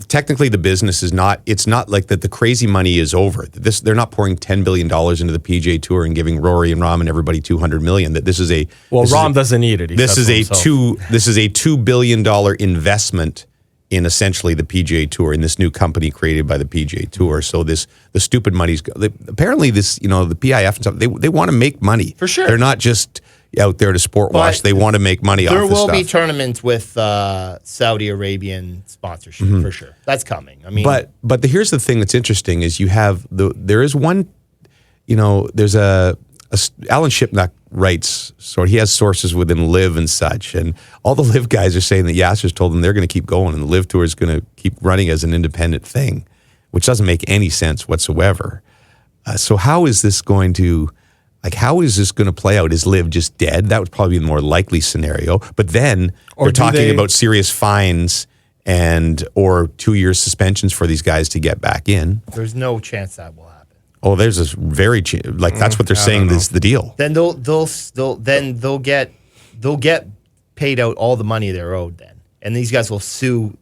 technically the business is not. It's not like that. The crazy money is over. They're not pouring $10 billion into the PGA Tour and giving Rory and Rahm and everybody $200 million. That this is a Rahm doesn't need it. This is a $2 billion investment in essentially the PGA Tour, in this new company created by the PGA Tour. So the stupid money's apparently this, the PIF and stuff, they want to make money. For sure. They're not just out there to sport wash. They want to make money off There this will stuff. be tournaments with Saudi Arabian sponsorship for sure. That's coming. I mean, but here's the thing that's interesting is you have there is one, there's a Alan Shipnuck writes, so he has sources within LIV and such, and all the LIV guys are saying that Yasser's told them they're going to keep going and the LIV Tour is going to keep running as an independent thing, which doesn't make any sense whatsoever. So how is this going to play out? Is LIV just dead? That would probably be the more likely scenario. But then they're talking about serious fines or 2 year suspensions for these guys to get back in. there's no chance that will happen. Oh, there's this that's what they're saying is the deal. Then they'll get paid out all the money they're owed then, and these guys will sue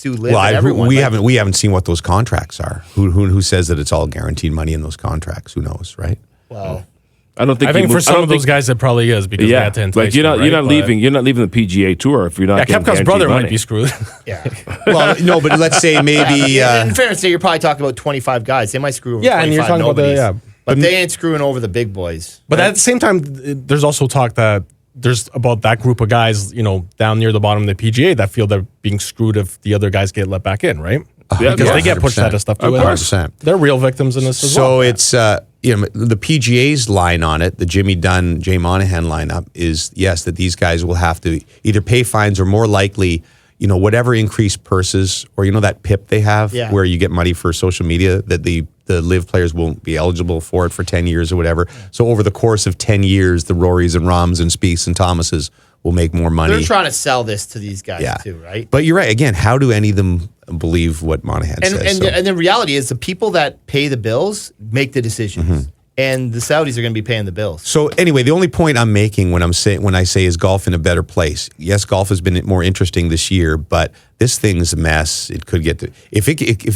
LIV and everyone. We haven't seen what those contracts are. Who says that it's all guaranteed money in those contracts? Who knows, right? Well, I don't think. I think for some of those guys it probably is because they had to entice like you're not leaving the PGA Tour if you're not. Yeah, Koepka's brother might be screwed. yeah. Well, no, but let's say maybe. In fairness, you're probably talking about 25 guys. They might screw over 25 and you're talking nobodies. about but they ain't screwing over the big boys. But at the same time, there's also talk that there's about that group of guys, down near the bottom of the PGA that feel they're being screwed if the other guys get let back in, right? Yeah, Because they get pushed out of stuff too. 100%. They're real victims in this as well. So it's the PGA's line on it, the Jimmy Dunn, Jay Monahan lineup is yes that these guys will have to either pay fines or more likely, whatever increased purses or that PIP they have where you get money for social media that the LIV players won't be eligible for it for 10 years or whatever. So over the course of 10 years, the Rorys and Rahms and Spieths and Thomases will make more money. They're trying to sell this to these guys too, right? But you're right. Again, how do any of them believe what Monahan says? And the reality is the people that pay the bills make the decisions. And the Saudis are going to be paying the bills. So anyway, the only point I'm making when I say is golf in a better place. Yes, golf has been more interesting this year, but this thing's a mess. It could get if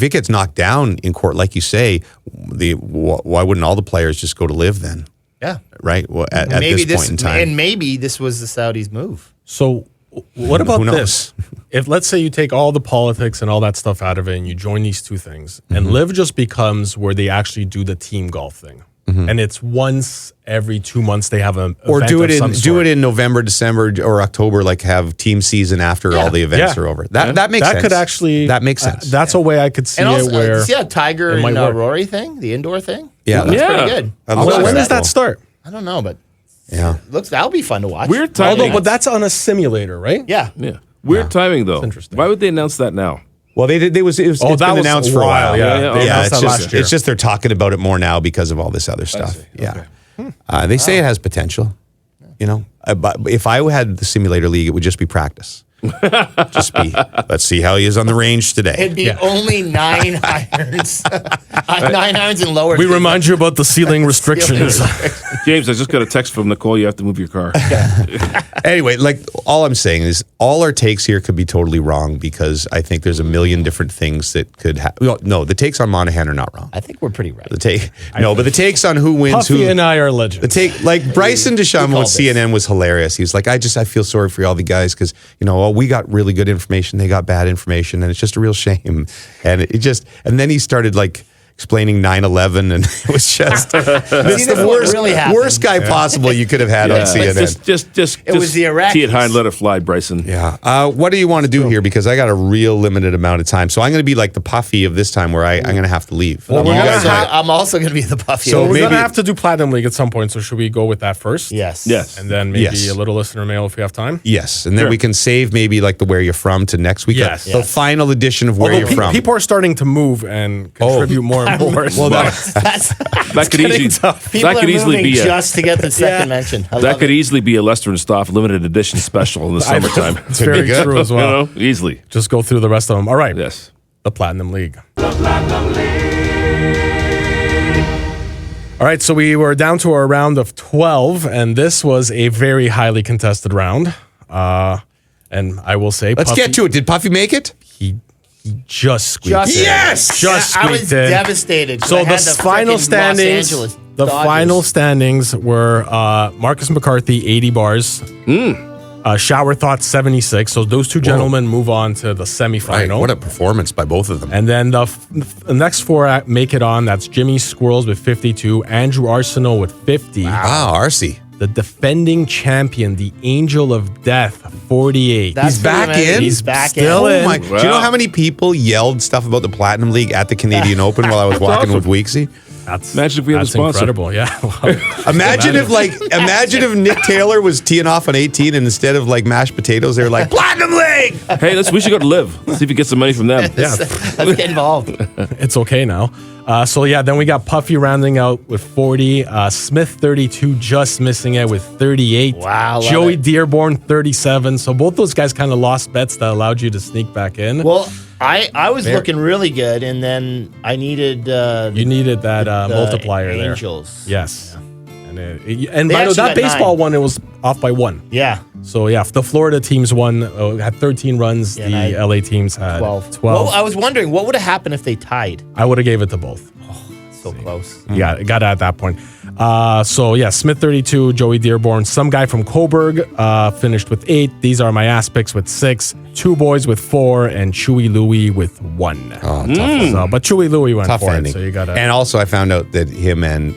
it gets knocked down in court, like you say, why wouldn't all the players just go to LIV then? Yeah, right. Well, at this point in time, and maybe this was the Saudis' move. So what about Who knows? this? If let's say you take all the politics and all that stuff out of it and you join these two things, and LIV just becomes where they actually do the team golf thing. And it's once every 2 months they have an or event do of some it sort. in November, December, or October, like have team season after all the events are over. That makes sense. That could actually that makes sense. That's a way I could see And also, it where see that Tiger it and might work. Rory thing, the indoor thing. Yeah. That's Yeah. pretty good. I love when that. does that start? I don't know, but Yeah. that'll be fun to watch. Weird timing. But that's on a simulator, right? Yeah. Yeah, weird timing though. interesting. Why would they announce that now? Well, it was it's that been was announced a for a while, while. yeah. They announced it's that last year. it's just they're talking about it more now because of all this other stuff. Yeah, they say it has potential. But if I had the simulator league, it would just be practice. Let's see how he is on the range today. It'd be only 9 irons. 9 irons and lower. We remind you about the ceiling restrictions. James, I just got a text from Nicole. You have to move your car. Anyway, like all I'm saying is all our takes here could be totally wrong because I think there's a million different things that could happen. No, the takes on Monahan are not wrong. I think we're pretty right. But the takes on who wins, Puffy who and I are legends. the take like Bryson DeChambeau called with CNN was hilarious. He was like, I feel sorry for all the guys because we got really good information, they got bad information, and it's just a real shame. And and then he started like explaining 9/11, and it was just it's the worst guy possible you could have had on CNN. Just It was the Iraqis. Tee it high and let it fly, Bryson. Yeah. What do you want to do here? Because I got a real limited amount of time, so I'm going to be like the Puffy of this time, where I'm going to have to leave. Well, I'm also going to be the Puffy. So we're maybe- going to have to do Platinum League at some point, so should we go with that first? Yes. Yes. And then maybe Yes. a little listener mail if we have time? Yes, and then Sure. we can save maybe like the Where You're From to next week. Yes. The final edition of Where Although You're From. people are starting to move and contribute more and more. Well, That could easily People that could are easily moving be just to get the second mention. I that love could it. easily be a Lester and Stoff limited edition special in the summertime. It's very good. true as well. Easily. Just go through the rest of them. All right. Yes. The Platinum League. All right, so we were down to our round of 12, and this was a very highly contested round. And I will say, Let's get to it. Did Puffy make it? He He just squeaked Just in. Yes! Just I was squeaked in. devastated. 'cause So I the had the final frickin' Los standings, Angeles the Dodgers. final standings were Marcus McCarthy 80 bars, Shower Thoughts 76. So those two gentlemen move on to the semifinal. Right. What a performance by both of them. And then the next four make it on. That's Jimmy Squirrels with 52, Andrew Arsenault with 50. Wow, RC. The defending champion, the Angel of Death, 48. That's He's back pretty amazing. in? He's back Still in. in. My, do you know how many people yelled stuff about the Platinum League at the Canadian Open while I was walking with Weeksy? That's, Imagine if we had a that's sponsor. incredible. Yeah. Imagine if Nick Taylor was teeing off on 18 and instead of like mashed potatoes, they were like Platinum League. Hey, we should go to LIV. See if we get some money from them. Yeah. Let's get involved. It's okay now. Then we got Puffy rounding out with 40, Smith 32, just missing it with 38. Wow, love Joey it. Dearborn 37. So both those guys kind of lost bets that allowed you to sneak back in. Well, I was looking really good, and then I needed you needed that the multiplier Angels. there. Yes. And by the way, actually that got baseball 9. one, it was off by 1. Yeah. So yeah, the Florida teams won, had 13 runs. Yeah, The LA teams had 12. 12. Well, I was wondering what would have happened if they tied. I would have gave it to both. So close. Yeah, it got at that point. Smith 32, Joey Dearborn, some guy from Coburg finished with 8. These are my ass picks with 6, 2 boys with 4, and Chewy Louie with 1. Oh, tough. So, but Chewy Louie went Tough for ending. it, so you got to. And also, I found out that him and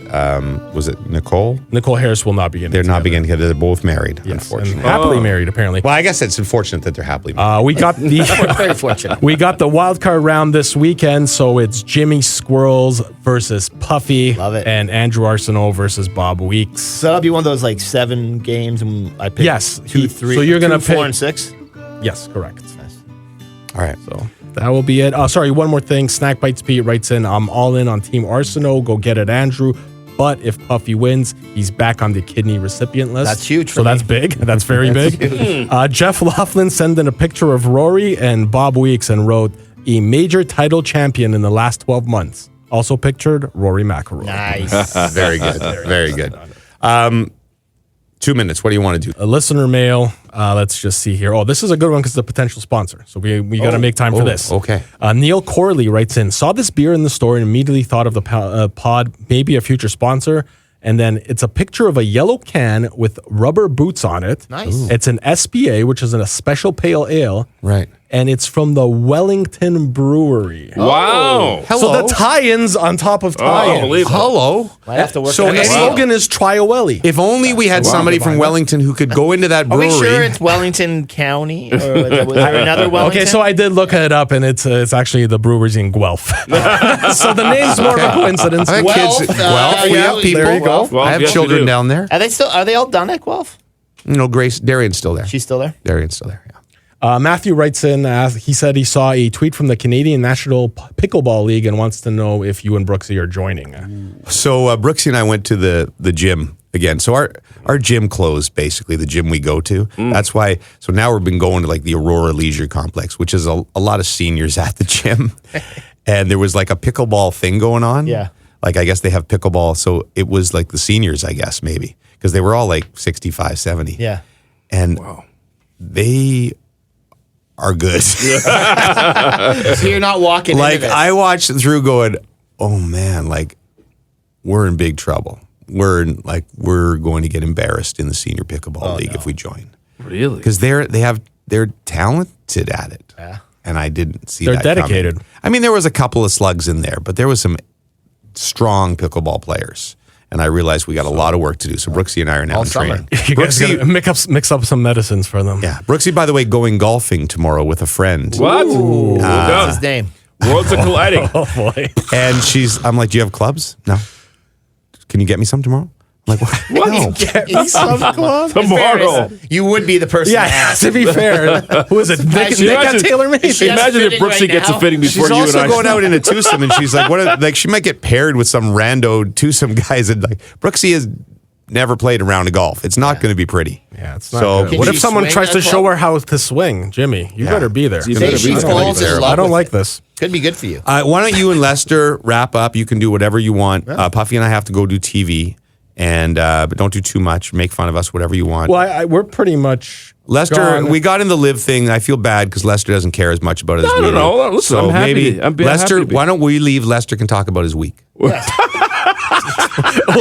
was it Nicole? Nicole Harris will not be in. They're not beginning together. They're both married, Yes, unfortunately. and happily married apparently. Well, I guess it's unfortunate that they're happily married. We got the Very fortunate. we got the wild card round this weekend, so it's Jimmy Squirrels versus Puffy, Love it. and Andrew Arsenault versus Bob Weeks. So that'll be one of those like 7 games, and I picked Yes. 2, 3. So you're gonna 2, 4, pick- and 6. Yes, correct. All right. So that will be it. Sorry, one more thing. Snack Bites Pete writes in, I'm all in on Team Arsenault. Go get it, Andrew. But if Puffy wins, he's back on the kidney recipient list. That's huge So for me. that's big. That's very big. Jeff Laughlin sent in a picture of Rory and Bob Weeks and wrote, a major title champion in the last 12 months. Also pictured Rory McIlroy. Nice. Very good. Very good. 2 minutes. What do you want to do? A listener mail. Let's just see here. Oh, this is a good one because it's a potential sponsor. So we got to make time for this. Okay. Neil Corley writes in, saw this beer in the store and immediately thought of the pod, maybe a future sponsor. And then it's a picture of a yellow can with rubber boots on it. Nice. It's an SPA, which is a special pale ale. Right. And it's from the Wellington Brewery. Wow. So the tie-ins on top of tie-ins. Unbelievable. Hello. I have to work So on And the that. slogan is Try a Welly. If only we had somebody from Wellington who could go into that Are brewery. we sure it's Wellington County? Or was there another Wellington? Okay, so I did look it up, and it's actually the brewery's in Guelph. So the name's more of a coincidence. I have Guelph, kids. Guelph, we yeah, have people. there you go. Guelph, I have yes, we children do. down there. Are they all done at Guelph? Grace, Darian's still there. She's still there? Darian's still there. Yeah. Matthew writes in, he said he saw a tweet from the Canadian National Pickleball League and wants to know if you and Brooksy are joining. So Brooksy and I went to the gym again. So our gym closed, basically, the gym we go to. That's why. So now we've been going to like the Aurora Leisure Complex, which is a lot of seniors at the gym. And there was like a pickleball thing going on. Yeah. Like I guess they have pickleball. So it was like the seniors, I guess, maybe. Because they were all like 65, 70. Yeah. And they are good. So you're not walking Like into this. I watched through going, oh man, like we're in big trouble. We're going to get embarrassed in the senior pickleball league if we join. Really? Because they're talented at it. Yeah. And I didn't see They're that coming. dedicated. I mean, there was a couple of slugs in there, but there was some strong pickleball players. And I realized we got a lot of work to do. So Brooksy and I are now All in summer. training. You guys Brooksy, gotta mix up some medicines for them. yeah. Brooksy, by the way, going golfing tomorrow with a friend. What? What's his name? Worlds are colliding. Oh boy. And I'm like, do you have clubs? No. Can you get me some tomorrow? I'm like, what? No. Tomorrow. You would be the person to Yeah, ask. to be fair, who is it? Nick got tailor-made. She has Imagine if fitting Brooksy right gets now. a fitting before She's you and also I. going out in a twosome, and she's like, like she might get paired with some rando twosome guys. And like, Brooksy has never played a round of golf. It's not going to be pretty. Yeah, it's not So good. What Can if you someone swing tries at to a show club? her how to swing? Jimmy, you better be there. You Say better she be there. falls in love I don't with like it. this. Could be good for you. Why don't you and Lester wrap up? You can do whatever you want. Puffy and I have to go do TV. And but don't do too much. Make fun of us, whatever you want. Well, we're pretty much Lester, gone. we got in the live thing. I feel bad because Lester doesn't care as much about it as we do. No. Listen, so I'm happy maybe to- I'm happy Lester, to be. why don't we leave? Lester can talk about his week. we'll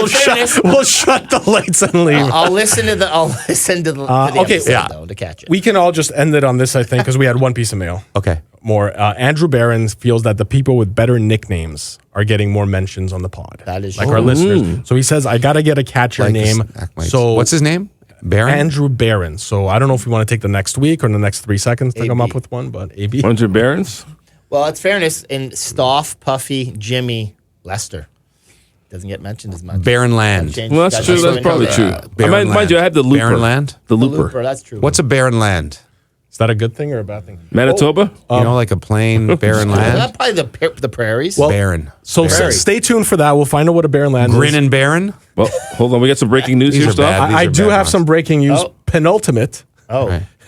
shut the lights and leave. I'll listen to the okay, episode, yeah. though, to catch it. We can all just end it on this, I think, because we had one piece of mail. Okay. More. Andrew Barron feels that the people with better nicknames are getting more mentions on the pod. That is like true. our listeners. So he says, I got to get a catcher Like name. So what's his name? Baron? Andrew Barron. So I don't know if we want to take the next week or the next 3 seconds to come up with one, but AB. 100 Barons? Well, it's fairness. In Stoff, Puffy, Jimmy, Lester doesn't get mentioned as much. Barren Land. Well, that's true. That's probably true. Barren Mind you, I have the Looper. Barren Land? The The Looper. Looper, that's true. What's a barren land? Is that a good thing or a bad thing? Manitoba? You know, like a plain barren land? That's probably the prairies. Barren. So stay tuned for that. We'll find out what a barren land Grin is. and Barren? Well, hold on. We got some breaking news These here, are stuff. bad. I These are do bad have ones. some breaking news. Oh. Penultimate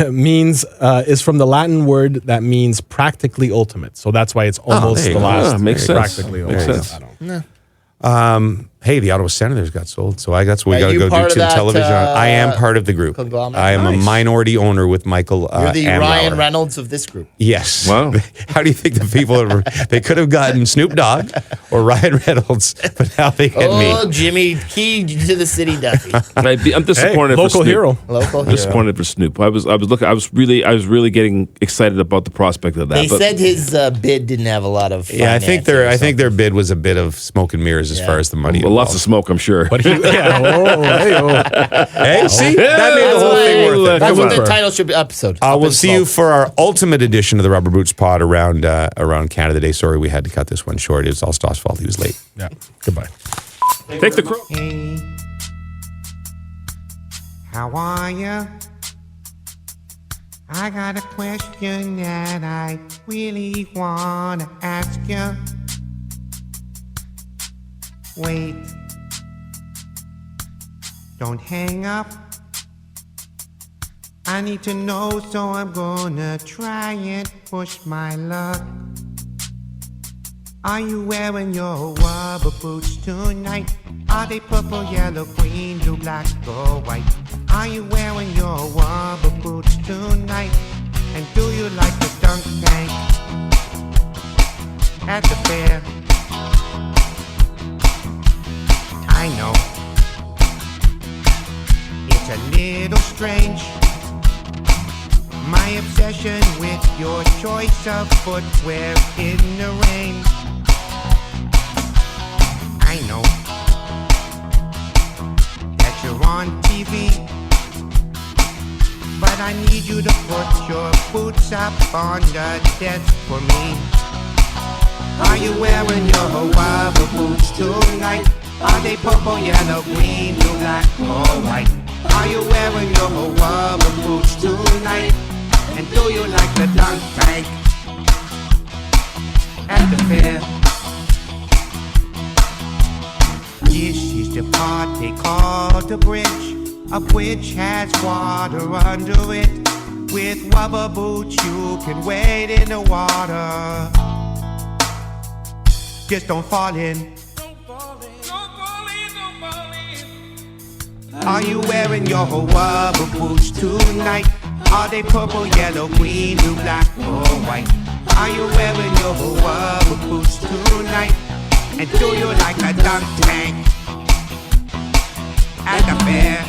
means is from the Latin word that means practically ultimate. So that's why it's almost there you the go. last. Makes sense. Practically Makes ultimate. sense. I don't- Hey, the Ottawa Senators got sold, so that's what we Are got to you go part do of to that, television. I am part of the group. conglomerate? I am a minority owner with Michael. You're the Amlauer. Ryan Reynolds of this group. Yes. Wow. How do you think the people they could have gotten Snoop Dogg or Ryan Reynolds, but now they get Oh, me. Jimmy, key to the city, Duffy. I'm disappointed for local Snoop. hero. Local I'm hero. disappointed for Snoop. I was really getting excited about the prospect of that. They but said his bid didn't have a lot of. Yeah, I think financing or their bid was a bit of smoke and mirrors as far as the money. well, lots of smoke, I'm sure. But he, Hey, see, that made the whole thing worth it. That's Come what the on. title should be episode. We'll see you for our ultimate edition of the Rubber Boots Pod around Canada Day. Sorry, we had to cut this one short. It was all Stoss's fault. He was late. yeah. Goodbye. Take the crow. Hey, how are ya? I got a question that I really wanna ask ya. Wait, don't hang up. I need to know, so I'm gonna try and push my luck. Are you wearing your rubber boots tonight? Are they purple, yellow, green, blue, black, or white? Are you wearing your rubber boots tonight? And do you like the dunk tank at the fair? I know it's a little strange, my obsession with your choice of footwear in the rain. I know that you're on TV, but I need you to put your boots up on the desk for me. Are you wearing your rubber boots tonight? Are they purple, yellow, green, blue, black, or white? Are you wearing your rubber boots tonight? And do you like the dunk tank at the fair? This is the part they call the bridge. A bridge has water under it. With rubber boots you can wade in the water. Just don't fall in. Are you wearing your rubber boots tonight? Are they purple, yellow, green, blue, black, or white? Are you wearing your rubber boots tonight? And do you like a dunk tank at the fair?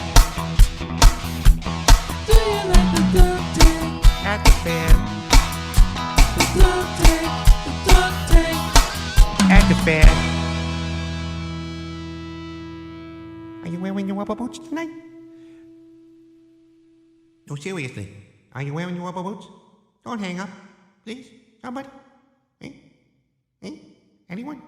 Do you like the dunk tank? At the fair, The dunk tank, the dunk tank. at the fair. Are you wearing your rubber boots tonight? No, seriously. Are you wearing your rubber boots? Don't hang up, please. Somebody. Hey? Hey? Anyone?